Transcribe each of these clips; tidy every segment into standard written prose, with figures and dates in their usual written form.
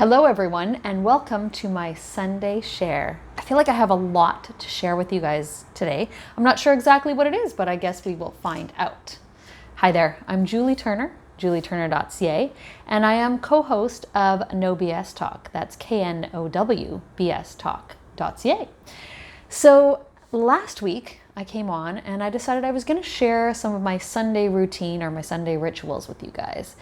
Hello everyone and welcome to my Sunday share. I feel like I have a lot to share with you guys today. I'm not sure exactly what it is, but I guess we will find out. Hi there, I'm Julie Turner, julieturner.ca, and I am co-host of No BS Talk. That's KNOW Talk.ca. So last week I came on and I decided I was going to share some of my Sunday routine or my Sunday rituals with you guys.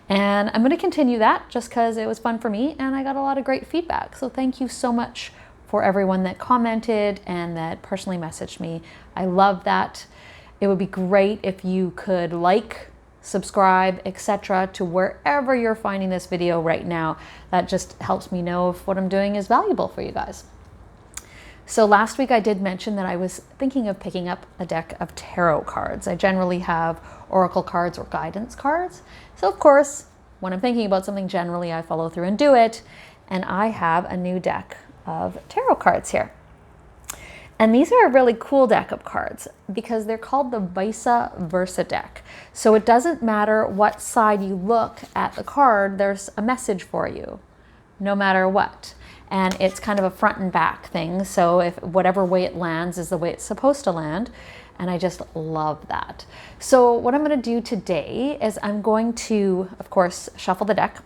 And I'm going to continue that just because it was fun for me and I got a lot of great feedback. So thank you so much for everyone that commented and that personally messaged me. I love that. It would be great if you could like, subscribe, etc. to wherever you're finding this video right now. That just helps me know if what I'm doing is valuable for you guys. So last week I did mention that I was thinking of picking up a deck of tarot cards. I generally have oracle cards or guidance cards. So of course, when I'm thinking about something generally, I follow through and do it. And I have a new deck of tarot cards here. And these are a really cool deck of cards because they're called the Vice Versa deck. So it doesn't matter what side you look at the card, there's a message for you, no matter what. And it's kind of a front and back thing. So if whatever way it lands is the way it's supposed to land. And I just love that. So what I'm going to do today is I'm going to, of course, shuffle the deck,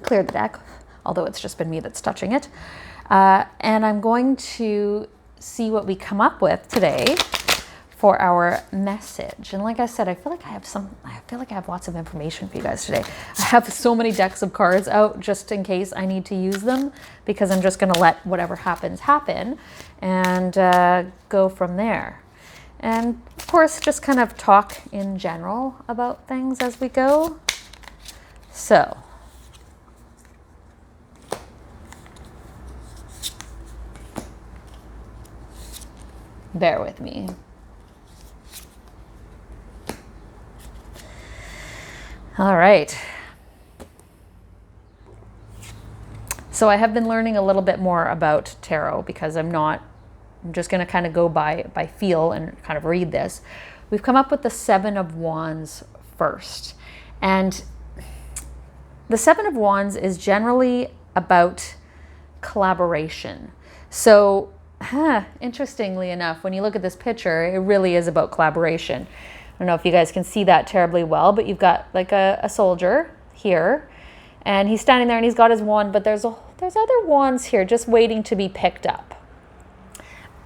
clear the deck, although it's just been me that's touching it. And I'm going to see what we come up with today for our message. And like I said, I feel like I have lots of information for you guys today. I have so many decks of cards out just in case I need to use them because I'm just going to let whatever happens happen and go from there. And of course, just kind of talk in general about things as we go. So, bear with me. All right. So I have been learning a little bit more about tarot because I'm just going to kind of go by feel and kind of read this. We've come up with the Seven of Wands first. And the Seven of Wands is generally about collaboration. So, interestingly enough, when you look at this picture, it really is about collaboration. I don't know if you guys can see that terribly well, but you've got like a soldier here and he's standing there and he's got his wand, but there's other wands here just waiting to be picked up.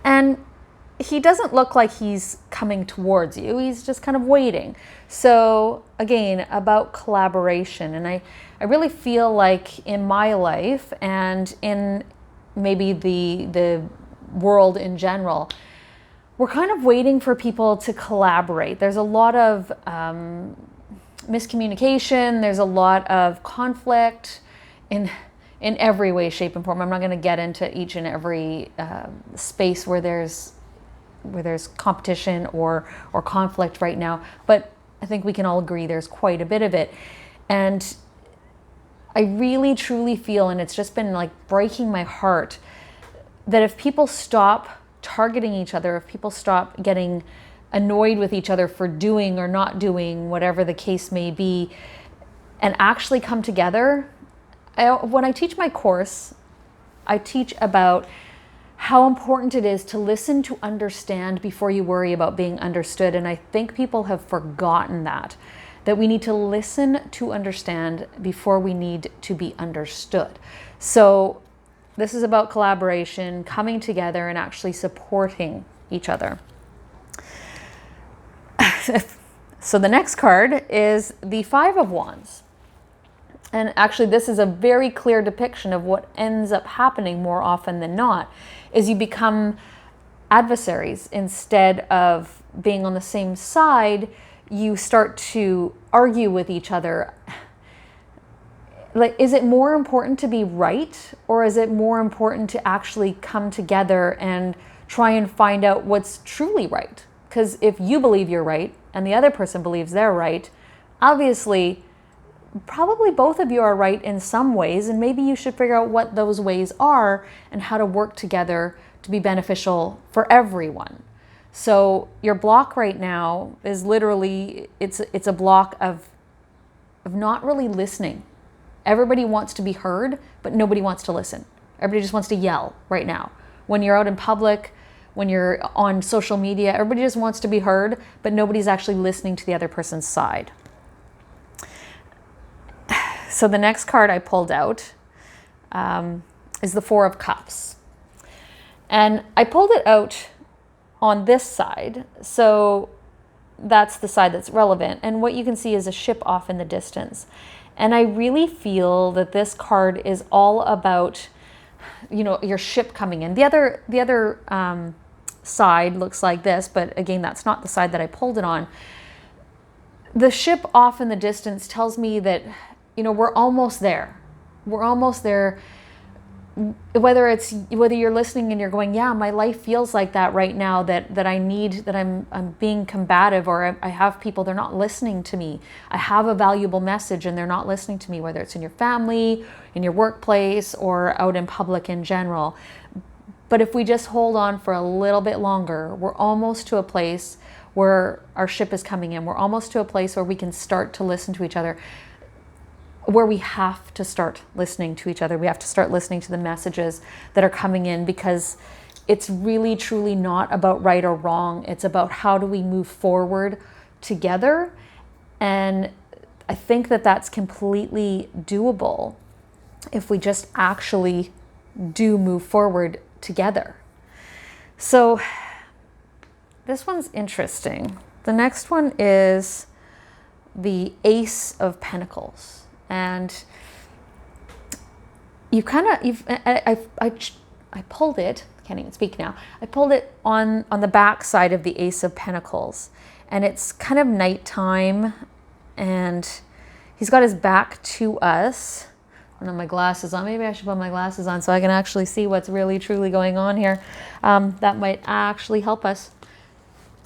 And he doesn't look like he's coming towards you. He's just kind of waiting. So again, about collaboration. And I really feel like in my life and in maybe the world in general, we're kind of waiting for people to collaborate. There's a lot of miscommunication. There's a lot of conflict in every way, shape, and form. I'm not going to get into each and every space where there's competition or conflict right now, but I think we can all agree there's quite a bit of it. And I really, truly feel, and it's just been like breaking my heart, that if people stop targeting each other, if people stop getting annoyed with each other for doing or not doing whatever the case may be, and actually come together. When I teach my course, I teach about how important it is to listen to understand before you worry about being understood. And I think people have forgotten that we need to listen to understand before we need to be understood. So this is about collaboration, coming together and actually supporting each other. So the next card is the Five of Wands. And actually this is a very clear depiction of what ends up happening more often than not, is you become adversaries instead of being on the same side. You start to argue with each other. Like, is it more important to be right, or is it more important to actually come together and try and find out what's truly right? Because if you believe you're right and the other person believes they're right, obviously, probably both of you are right in some ways, and maybe you should figure out what those ways are and how to work together to be beneficial for everyone. So your block right now is literally, it's a block of not really listening Everybody wants to be heard, but nobody wants to listen. Everybody just wants to yell right now. When you're out in public, when you're on social media, everybody just wants to be heard, but nobody's actually listening to the other person's side. So the next card I pulled out is the Four of Cups. And I pulled it out on this side, so that's the side that's relevant. And what you can see is a ship off in the distance. And I really feel that this card is all about, your ship coming in. The other side looks like this, but again, that's not the side that I pulled it on. The ship off in the distance tells me that, we're almost there. We're almost there. Whether you're listening and you're going, yeah, my life feels like that right now, that I'm being combative, or I have people, they're not listening to me. I have a valuable message and they're not listening to me, whether it's in your family, in your workplace, or out in public in general. But if we just hold on for a little bit longer, we're almost to a place where our ship is coming in. We're almost to a place where we can start to listen to each other, where we have to start listening to each other. We have to start listening to the messages that are coming in, because it's really, truly not about right or wrong. It's about how do we move forward together. And I think that that's completely doable if we just actually do move forward together. So this one's interesting. The next one is the Ace of Pentacles. And I pulled it, I can't even speak now. I pulled it on the back side of the Ace of Pentacles, and it's kind of nighttime, and he's got his back to us. I don't have my glasses on. Maybe I should put my glasses on so I can actually see what's really, truly going on here. That might actually help us.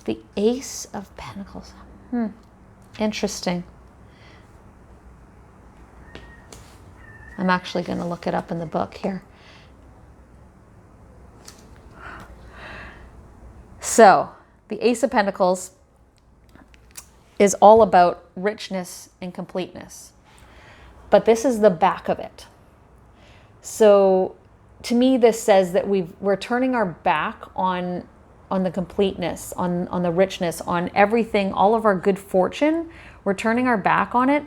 The Ace of Pentacles. Interesting. I'm actually going to look it up in the book here. So, the Ace of Pentacles is all about richness and completeness. But this is the back of it. So, to me, this says that we're turning our back on the completeness, on the richness, on everything, all of our good fortune. We're turning our back on it.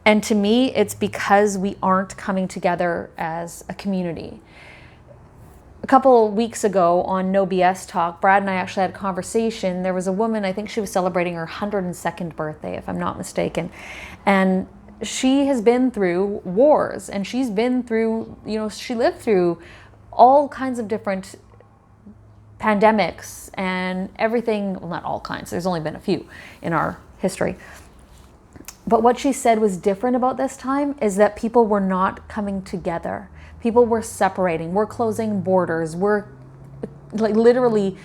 And to me, it's because we aren't coming together as a community. A couple of weeks ago on No BS Talk, Brad and I actually had a conversation. There was a woman, I think she was celebrating her 102nd birthday, if I'm not mistaken. And she has been through wars, and she's been through, she lived through all kinds of different pandemics and everything. Well, not all kinds. There's only been a few in our history. But what she said was different about this time is that people were not coming together. People were separating. We're closing borders. We're like literally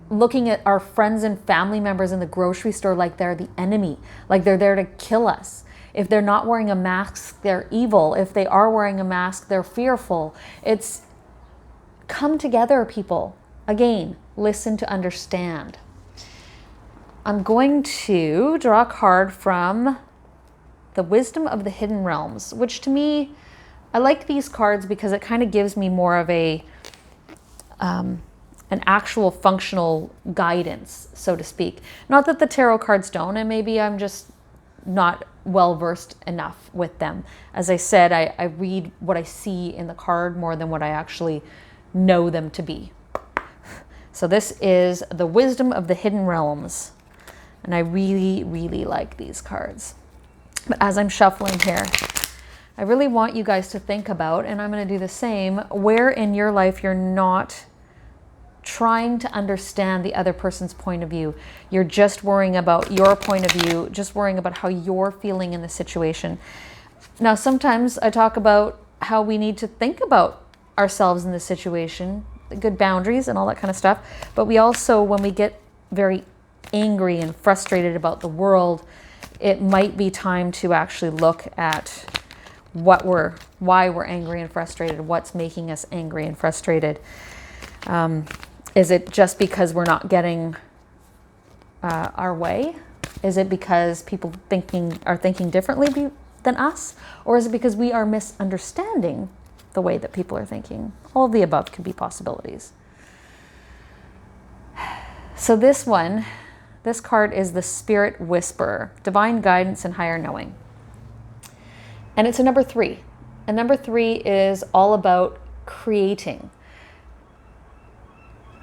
looking at our friends and family members in the grocery store like they're the enemy, like they're there to kill us. If they're not wearing a mask, they're evil. If they are wearing a mask, they're fearful. It's come together, people. Again, listen to understand. I'm going to draw a card from the Wisdom of the Hidden Realms, which to me, I like these cards because it kind of gives me more of an actual functional guidance, so to speak. Not that the tarot cards don't, and maybe I'm just not well versed enough with them. As I said, I read what I see in the card more than what I actually know them to be. So this is the Wisdom of the Hidden Realms, and I really, really like these cards. But as I'm shuffling here, I really want you guys to think about, and I'm going to do the same, where in your life you're not trying to understand the other person's point of view. You're just worrying about your point of view, just worrying about how you're feeling in the situation. Now, sometimes I talk about how we need to think about ourselves in the situation, the good boundaries and all that kind of stuff. But we also, when we get very angry and frustrated about the world, it might be time to actually look at why we're angry and frustrated, what's making us angry and frustrated. Is it just because we're not getting our way? Is it because people are thinking differently than us? Or is it because we are misunderstanding the way that people are thinking? All of the above could be possibilities. So this card is the Spirit Whisperer, Divine Guidance and Higher Knowing. And it's a number 3. And number 3 is all about creating.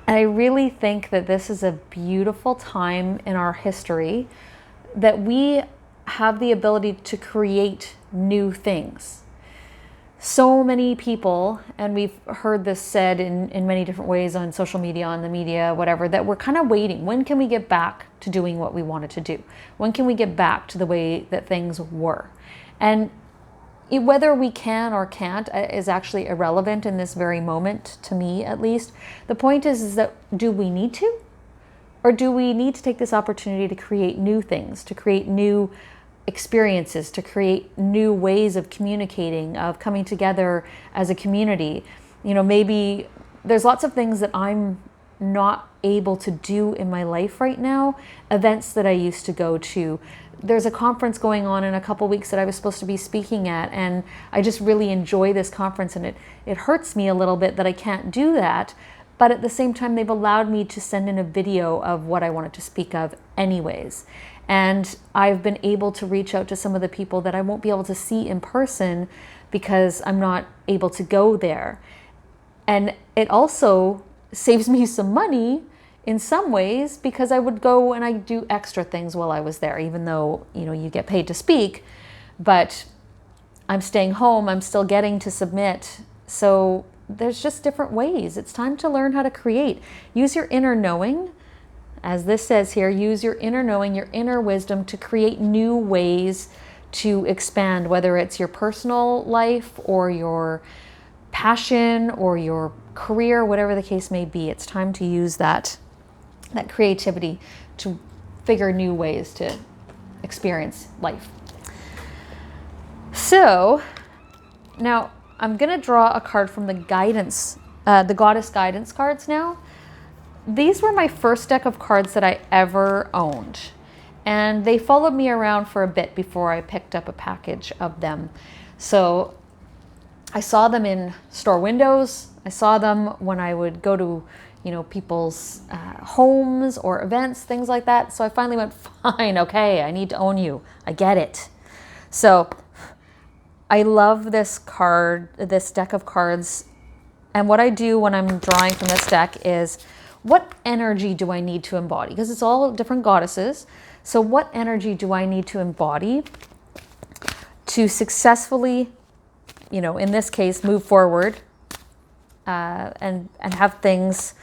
And I really think that this is a beautiful time in our history that we have the ability to create new things. So many people, and we've heard this said in many different ways on social media, on the media, whatever, that we're kind of waiting. When can we get back to doing what we wanted to do? When can we get back to the way that things were? And whether we can or can't is actually irrelevant in this very moment, to me at least. The point is that do we need to? Or do we need to take this opportunity to create new things, to create new experiences, to create new ways of communicating, of coming together as a community? You know, maybe there's lots of things that I'm not able to do in my life right now, events that I used to go to. There's a conference going on in a couple weeks that I was supposed to be speaking at, and I just really enjoy this conference, and it hurts me a little bit that I can't do that. But at the same time, they've allowed me to send in a video of what I wanted to speak of anyways. And I've been able to reach out to some of the people that I won't be able to see in person because I'm not able to go there. And it also saves me some money in some ways because I would go and I do extra things while I was there, even though, you know, you get paid to speak, but I'm staying home, I'm still getting to submit. So there's just different ways. It's time to learn how to create. Use your inner knowing. As this says here, use your inner knowing, your inner wisdom to create new ways to expand, whether it's your personal life or your passion or your career, whatever the case may be. It's time to use that creativity to figure new ways to experience life. So now I'm going to draw a card from the guidance, the Goddess Guidance cards now. These were my first deck of cards that I ever owned, and they followed me around for a bit before I picked up a package of them. So I saw them in store windows. I saw them when I would go to, you know, people's homes or events, things like that. So I finally went, fine, okay, I need to own you. I get it. So I love this card, this deck of cards. And what I do when I'm drawing from this deck is, what energy do I need to embody? Because it's all different goddesses. So what energy do I need to embody to successfully, you know, in this case, move forward and have things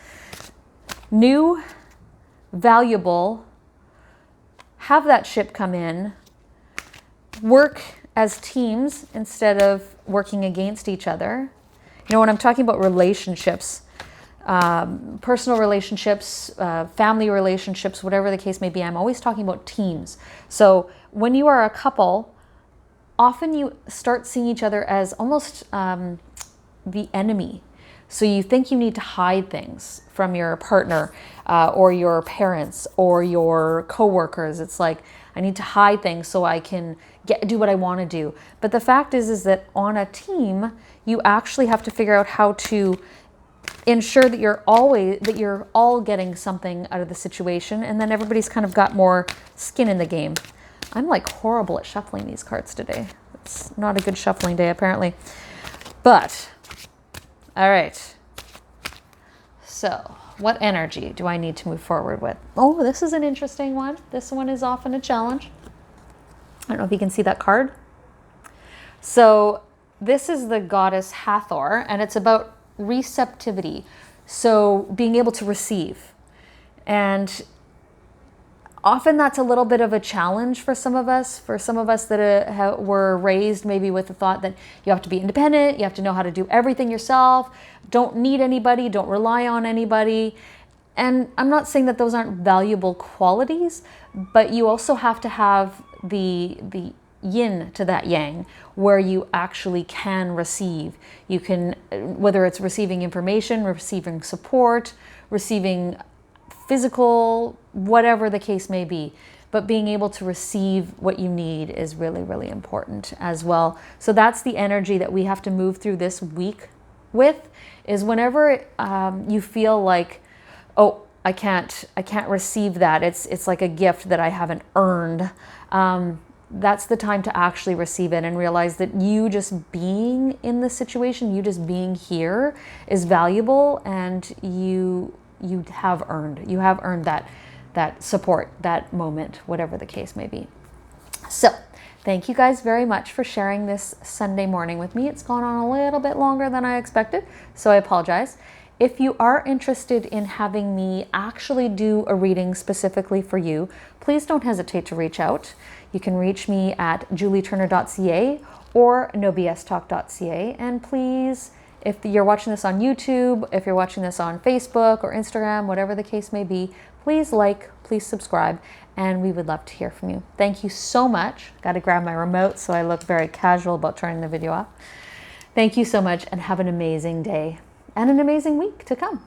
new, valuable, have that ship come in, work as teams instead of working against each other. You know, when I'm talking about relationships, personal relationships, family relationships, whatever the case may be, I'm always talking about teams. So when you are a couple, often you start seeing each other as almost the enemy. So you think you need to hide things from your partner or your parents or your coworkers. It's like, I need to hide things so I can do what I want to do. But the fact is that on a team, you actually have to figure out how to ensure that you're all getting something out of the situation, and then everybody's kind of got more skin in the game. I'm like horrible at shuffling these cards today. It's not a good shuffling day apparently. But all right. So, what energy do I need to move forward with? Oh, this is an interesting one. This one is often a challenge. I don't know if you can see that card. So, this is the goddess Hathor, and it's about receptivity. So, being able to receive. And often that's a little bit of a challenge for some of us. For some of us that were raised maybe with the thought that you have to be independent, you have to know how to do everything yourself, don't need anybody, don't rely on anybody. And I'm not saying that those aren't valuable qualities, but you also have to have the yin to that yang, where you actually can receive. You can, whether it's receiving information, receiving support, receiving physical, whatever the case may be, but being able to receive what you need is really, really important as well. So that's the energy that we have to move through this week with, is whenever you feel like, oh, I can't receive that. It's like a gift that I haven't earned. That's the time to actually receive it and realize that you just being in the situation, you just being here is valuable, and you have earned that support, that moment, whatever the case may be. So thank you guys very much for sharing this Sunday morning with me. It's gone on a little bit longer than I expected, so I apologize. If you are interested in having me actually do a reading specifically for you, please don't hesitate to reach out. You can reach me at julieturner.ca or nobstalk.ca. And please, if you're watching this on YouTube, if you're watching this on Facebook or Instagram, whatever the case may be, please like, please subscribe, and we would love to hear from you. Thank you so much. Got to grab my remote so I look very casual about turning the video off. Thank you so much, and have an amazing day and an amazing week to come.